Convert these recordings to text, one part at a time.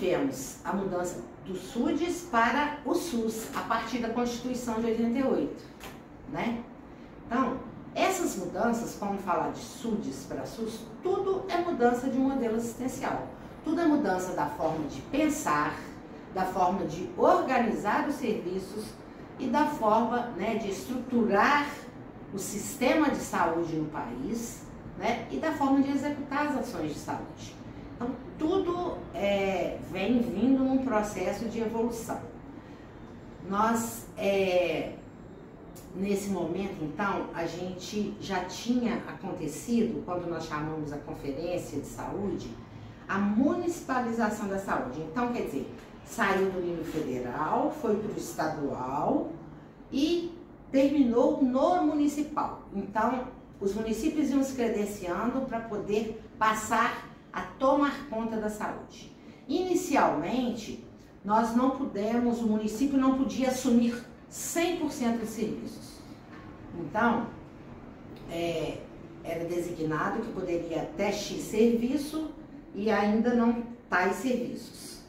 tivemos a mudança do SUDES para o SUS, a partir da Constituição de 88, né? Então, essas mudanças, como falar de SUDES para SUS, tudo é mudança de um modelo assistencial. Tudo é mudança da forma de pensar, da forma de organizar os serviços e da forma, né, de estruturar o sistema de saúde no país, né, e da forma de executar as ações de saúde. Então, tudo vem vindo num processo de evolução. Nós, nesse momento, então, a gente já tinha acontecido, quando nós chamamos a Conferência de Saúde, a municipalização da saúde. Então, quer dizer, saiu do nível federal, foi para o estadual e terminou no municipal. Então, os municípios iam se credenciando para poder passar a tomar conta da saúde. Inicialmente, nós não pudemos, o município não podia assumir 100% dos serviços. Então, era designado que poderia até X serviço e ainda não tais serviços.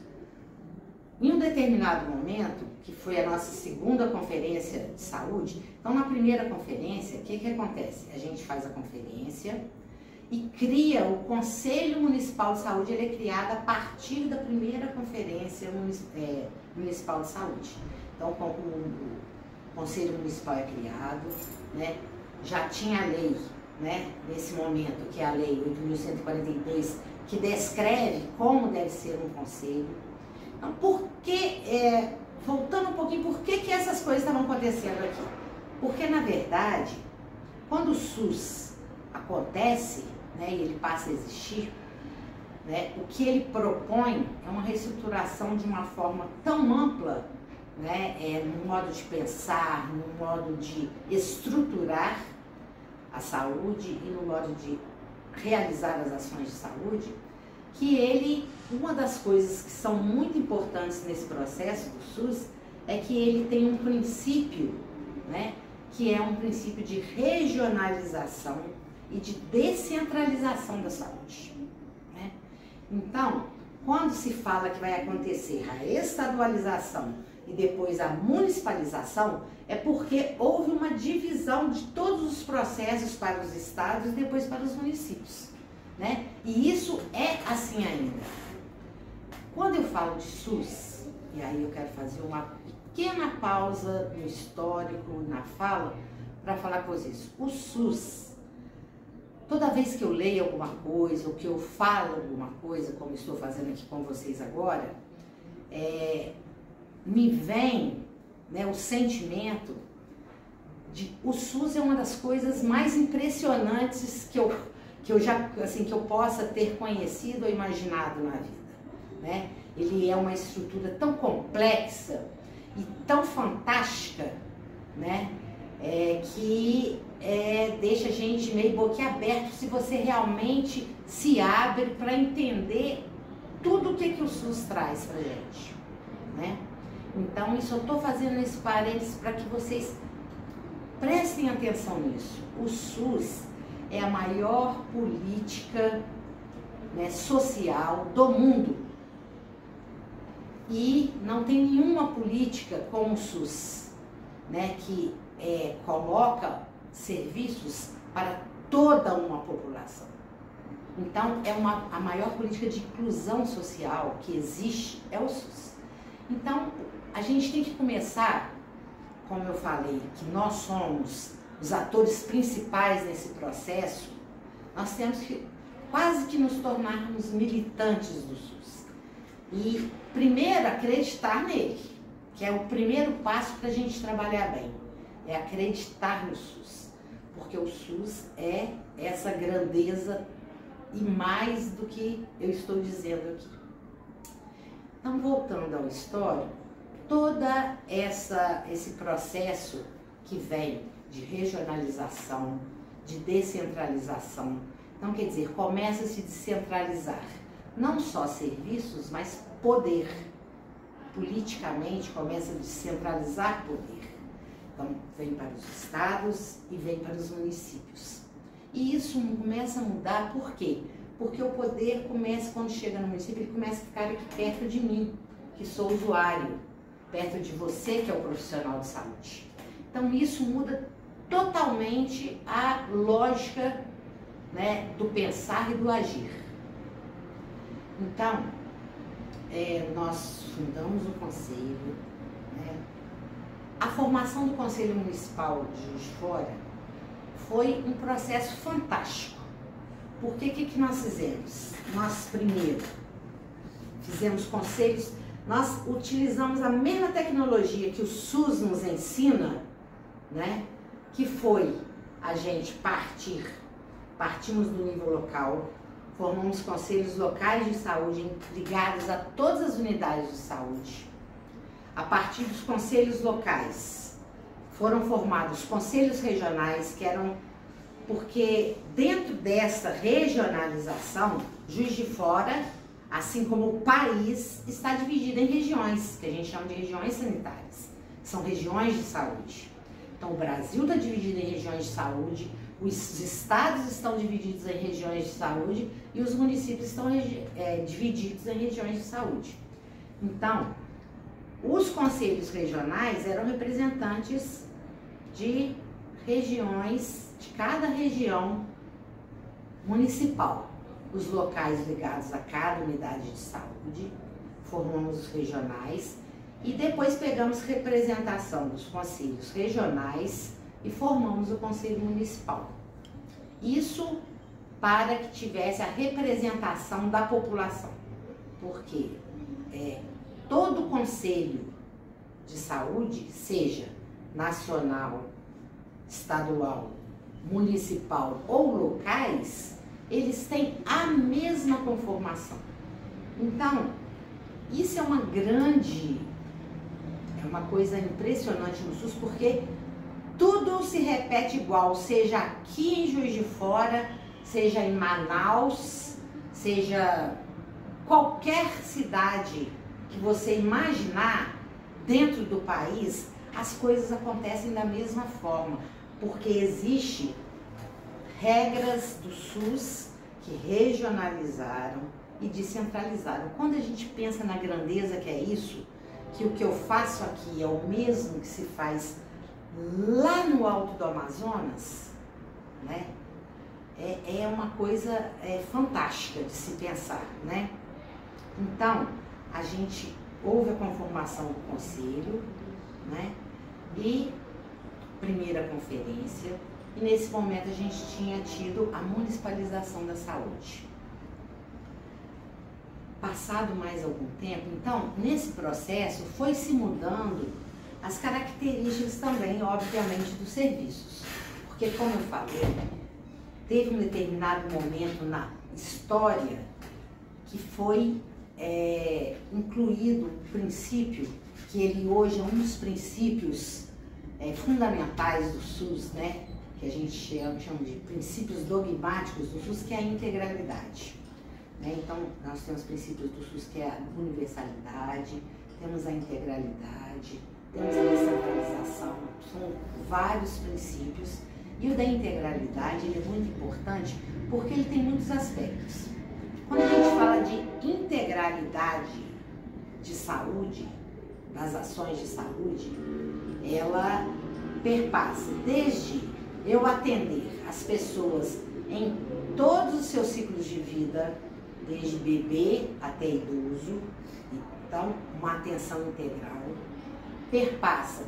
Em um determinado momento, que foi a nossa segunda conferência de saúde, então na primeira conferência, o que acontece? A gente faz a conferência e cria o Conselho Municipal de Saúde. Ele é criado a partir da primeira conferência municipal de saúde. Então, o Conselho Municipal é criado, né? Já tinha a lei, né, nesse momento, que é a Lei 8.142, que descreve como deve ser um conselho. Então, voltando um pouquinho, por que essas coisas estavam acontecendo aqui? Porque, na verdade, quando o SUS acontece, né, e ele passa a existir, né, o que ele propõe é uma reestruturação de uma forma tão ampla, né, no modo de pensar, no modo de estruturar a saúde e no modo de realizar as ações de saúde, que uma das coisas que são muito importantes nesse processo do SUS é que ele tem um princípio, né, que é um princípio de regionalização e de descentralização da saúde, né? Então, quando se fala que vai acontecer a estadualização e depois a municipalização, é porque houve uma divisão de todos os processos para os estados e depois para os municípios, né? E isso é assim ainda. Quando eu falo de SUS, e aí eu quero fazer uma pequena pausa no histórico, na fala, para falar com vocês. O SUS, toda vez que eu leio alguma coisa, ou que eu falo alguma coisa, como estou fazendo aqui com vocês agora, me vem, né, o sentimento de o SUS é uma das coisas mais impressionantes que eu possa ter conhecido ou imaginado na vida, né? Ele é uma estrutura tão complexa e tão fantástica, né, que deixa a gente meio boquiaberto se você realmente se abre para entender tudo o que o SUS traz pra gente, né? Então, isso eu estou fazendo esse parênteses para que vocês prestem atenção nisso. O SUS é a maior política, né, social do mundo. E não tem nenhuma política como o SUS, né, que coloca serviços para toda uma população. Então, a maior política de inclusão social que existe é o SUS. Então, a gente tem que começar, como eu falei, que nós somos os atores principais nesse processo, nós temos que quase que nos tornarmos militantes do SUS. E primeiro acreditar nele, que é o primeiro passo para a gente trabalhar bem, é acreditar no SUS, porque o SUS é essa grandeza e mais do que eu estou dizendo aqui. Então, voltando ao histórico, toda esse processo que vem de regionalização, de descentralização, então quer dizer, começa a se descentralizar não só serviços, mas poder. Politicamente começa a descentralizar poder. Então, vem para os estados e vem para os municípios. E isso começa a mudar por quê? Porque o poder começa, quando chega no município, ele começa a ficar aqui perto de mim, que sou usuário, perto de você, que é o profissional de saúde. Então isso muda totalmente a lógica, né, do pensar e do agir. Então, nós fundamos o conselho, né? A formação do Conselho Municipal de Juiz de Fora foi um processo fantástico. Porque o que nós fizemos? Nós primeiro fizemos conselhos, nós utilizamos a mesma tecnologia que o SUS nos ensina, né? Que foi a gente partimos do nível local, formamos conselhos locais de saúde ligados a todas as unidades de saúde. A partir dos conselhos locais foram formados conselhos regionais, que eram, porque dentro dessa regionalização, Juiz de Fora, assim como o país, está dividido em regiões, que a gente chama de regiões sanitárias, são regiões de saúde. Então o Brasil está dividido em regiões de saúde, os estados estão divididos em regiões de saúde e os municípios estão divididos em regiões de saúde. Então, os conselhos regionais eram representantes de regiões, de cada região municipal. Os locais ligados a cada unidade de saúde, formamos os regionais e depois pegamos representação dos conselhos regionais e formamos o Conselho Municipal. Isso para que tivesse a representação da população, porque todo conselho de saúde, seja nacional, estadual, municipal ou locais, eles têm a mesma conformação. Então, isso é uma coisa impressionante no SUS, porque tudo se repete igual, seja aqui em Juiz de Fora, seja em Manaus, seja qualquer cidade que você imaginar dentro do país, as coisas acontecem da mesma forma, porque existe regras do SUS que regionalizaram e descentralizaram. Quando a gente pensa na grandeza que é isso, que o que eu faço aqui é o mesmo que se faz lá no alto do Amazonas, né? É uma coisa fantástica de se pensar, né? Então, houve a conformação do conselho, né? E primeira conferência, e nesse momento a gente tinha tido a municipalização da saúde. Passado mais algum tempo, então, nesse processo foi se mudando as características também, obviamente, dos serviços. Porque, como eu falei, teve um determinado momento na história que foi incluído o princípio, que ele hoje é um dos princípios fundamentais do SUS, né? Que a gente chama de princípios dogmáticos do SUS, que é a integralidade. Né? Então, nós temos princípios do SUS, que é a universalidade, temos a integralidade, temos a descentralização, são vários princípios. E o da integralidade ele é muito importante porque ele tem muitos aspectos. Quando a gente fala de integralidade de saúde, das ações de saúde, ela perpassa desde eu atender as pessoas em todos os seus ciclos de vida, desde bebê até idoso, então uma atenção integral, perpassa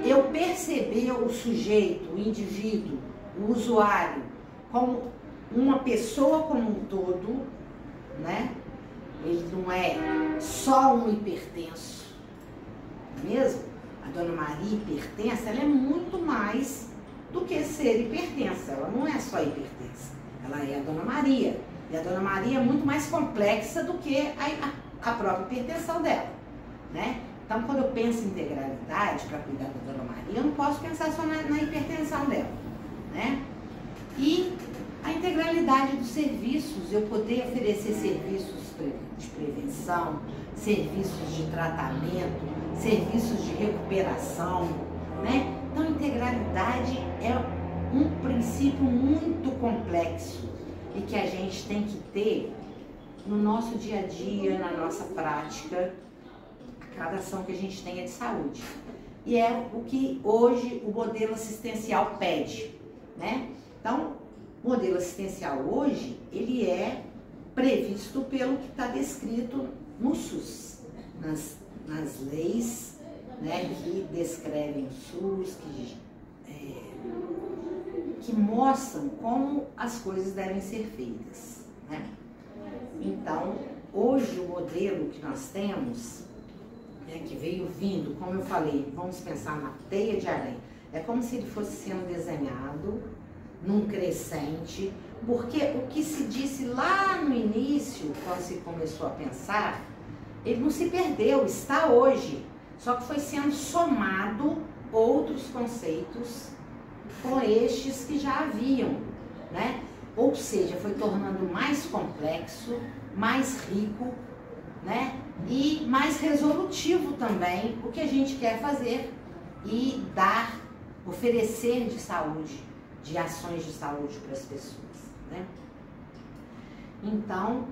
eu perceber o sujeito, o indivíduo, o usuário, como uma pessoa como um todo, né? Ele não é só um hipertenso, não é mesmo? A Dona Maria hipertensa, ela é muito mais do que ser hipertensa, ela não é só hipertensa, ela é a Dona Maria, e a Dona Maria é muito mais complexa do que a própria hipertensão dela, né? Então, quando eu penso em integralidade para cuidar da Dona Maria, eu não posso pensar só na hipertensão dela, né? E a integralidade dos serviços, eu poder oferecer serviços de prevenção, serviços de tratamento, serviços de recuperação, né? Então, integralidade é um princípio muito complexo e que a gente tem que ter no nosso dia a dia, na nossa prática, a cada ação que a gente tenha de saúde. E é o que hoje o modelo assistencial pede, né? Então, o modelo assistencial hoje, ele é previsto pelo que está descrito no SUS, nas leis, né, que descrevem o SUS, que mostram como as coisas devem ser feitas, né? Então, hoje o modelo que nós temos, que veio vindo, como eu falei, vamos pensar na teia de aranha, é como se ele fosse sendo desenhado num crescente, porque o que se disse lá no início, quando se começou a pensar, ele não se perdeu, está hoje, só que foi sendo somado outros conceitos com estes que já haviam, né? Ou seja, foi tornando mais complexo, mais rico, né? E mais resolutivo também o que a gente quer fazer e dar, oferecer de saúde, de ações de saúde para as pessoas, né? Então,